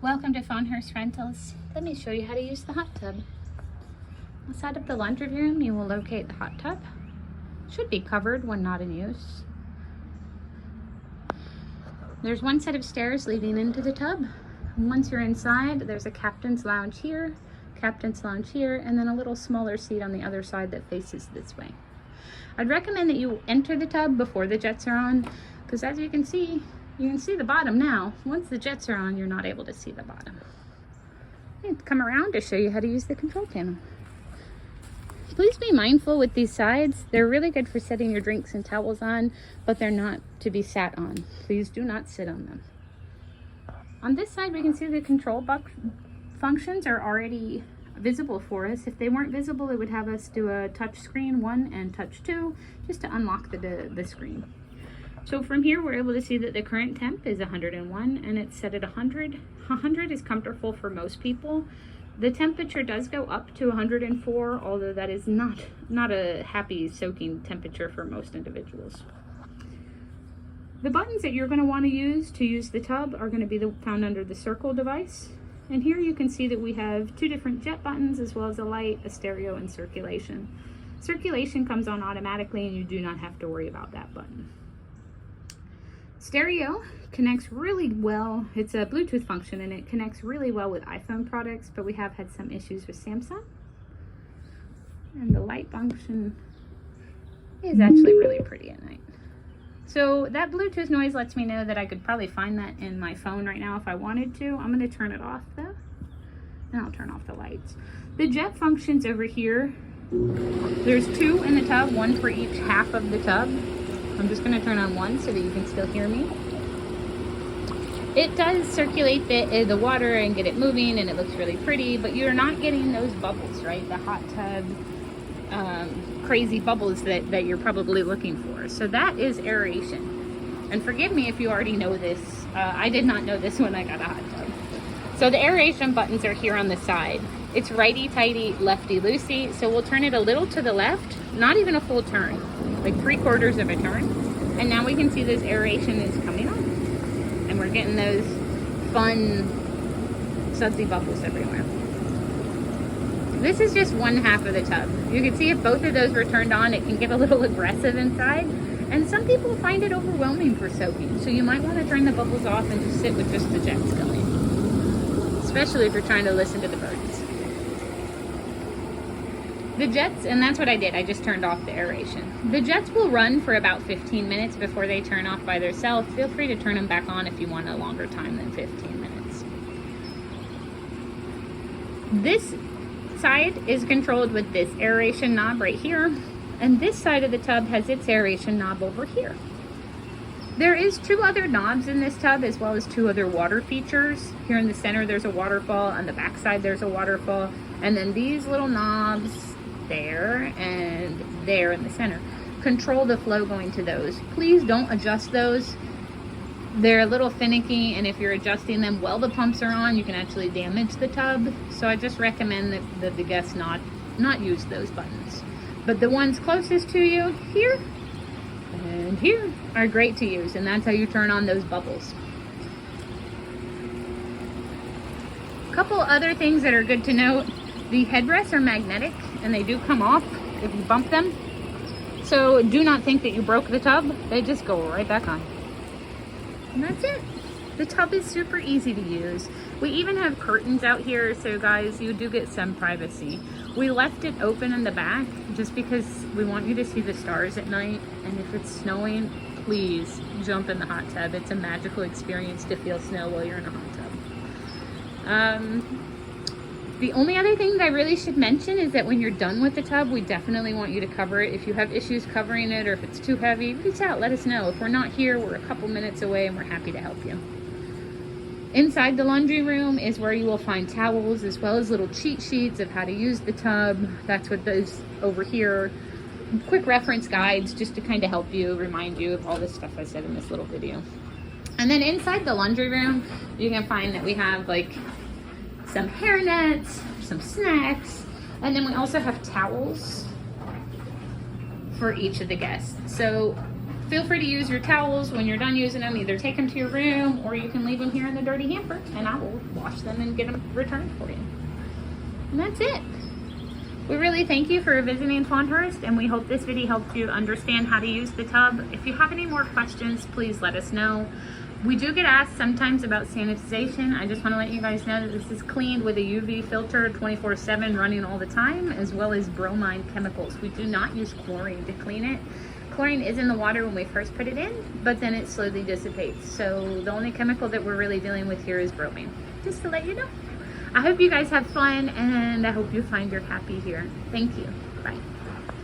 Welcome to Fawnhurst Rentals. Let me show you how to use the hot tub. Outside of the laundry room, you will locate the hot tub. Should be covered when not in use. There's one set of stairs leading into the tub. Once you're inside, there's a captain's lounge here, and then a little smaller seat on the other side that faces this way. I'd recommend that you enter the tub before the jets are on, because as you can see the bottom now. Once the jets are on, you're not able to see the bottom. And come around to show you how to use the control panel. Please be mindful with these sides. They're really good for setting your drinks and towels on, but they're not to be sat on. Please do not sit on them. On this side, we can see the control functions are already visible for us. If they weren't visible, it would have us do a touch screen 1 and touch 2 just to unlock the screen. So from here, we're able to see that the current temp is 101 and it's set at 100. 100 is comfortable for most people. The temperature does go up to 104, although that is not a happy soaking temperature for most individuals. The buttons that you're going to want to use the tub are going to be found under the circle device. And here you can see that we have 2 different jet buttons, as well as a light, a stereo, and circulation. Circulation comes on automatically and you do not have to worry about that button. Stereo connects really well. It's a Bluetooth function and it connects really well with iPhone products, but we have had some issues with Samsung. And the light function is actually really pretty at night. So that Bluetooth noise lets me know that I could probably find that in my phone right now if I wanted to. I'm going to turn it off though, and I'll turn off the lights. The jet functions over here. There's 2 in the tub, 1 for each half of the tub. I'm just going to turn on 1 so that you can still hear me. It does circulate the water and get it moving, and it looks really pretty, but you're not getting those bubbles, right? The hot tub crazy bubbles that you're probably looking for. So that is aeration. And forgive me if you already know this. I did not know this when I got a hot tub. So the aeration buttons are here on the side. It's righty-tighty, lefty-loosey, so we'll turn it a little to the left, not even a full turn, like 3/4 of a turn. And now we can see this aeration is coming on. And we're getting those fun sudsy bubbles everywhere. This is just one half of the tub. You can see if both of those were turned on, it can get a little aggressive inside. And some people find it overwhelming for soaking. So you might want to turn the bubbles off and just sit with just the jets going. Especially if you're trying to listen to the birds. The jets, and that's what I did, I just turned off the aeration. The jets will run for about 15 minutes before they turn off by themselves. Feel free to turn them back on if you want a longer time than 15 minutes. This side is controlled with this aeration knob right here, and this side of the tub has its aeration knob over here. There is 2 other knobs in this tub, as well as 2 other water features. Here in the center there's a waterfall, on the back side there's a waterfall, and then these little knobs there and there in the center control the flow going to those. Please don't adjust those. They're a little finicky, and if you're adjusting them while the pumps are on, you can actually damage the tub. So I just recommend that the guests not use those buttons. But the ones closest to you, here and here, are great to use, and that's how you turn on those bubbles. A couple other things that are good to note. The headrests are magnetic and they do come off if you bump them. So do not think that you broke the tub. They just go right back on. And that's it. The tub is super easy to use. We even have curtains out here, so guys, you do get some privacy. We left it open in the back just because we want you to see the stars at night. And if it's snowing, please jump in the hot tub. It's a magical experience to feel snow while you're in a hot tub. The only other thing that I really should mention is that when you're done with the tub, we definitely want you to cover it. If you have issues covering it, or if it's too heavy, reach out, let us know. If we're not here, we're a couple minutes away and we're happy to help you. Inside the laundry room is where you will find towels, as well as little cheat sheets of how to use the tub. That's what those over here. Quick reference guides just to kind of help you, remind you of all this stuff I said in this little video. And then inside the laundry room, you can find that we have like some hair nets, some snacks, and then we also have towels for each of the guests. So Feel free to use your towels when you're done using them. Either take them to your room or you can leave them here in the dirty hamper and I will wash them and get them returned for you. And that's it. We really thank you for visiting Fawnhurst, and we hope this video helped you understand how to use the tub. If you have any more questions, please let us know. We do get asked sometimes about sanitization. I just want to let you guys know that this is cleaned with a UV filter 24/7 running all the time, as well as bromine chemicals. We do not use chlorine to clean it. Chlorine is in the water when we first put it in, but then it slowly dissipates. So the only chemical that we're really dealing with here is bromine, just to let you know. I hope you guys have fun, and I hope you find your happy here. Thank you. Bye.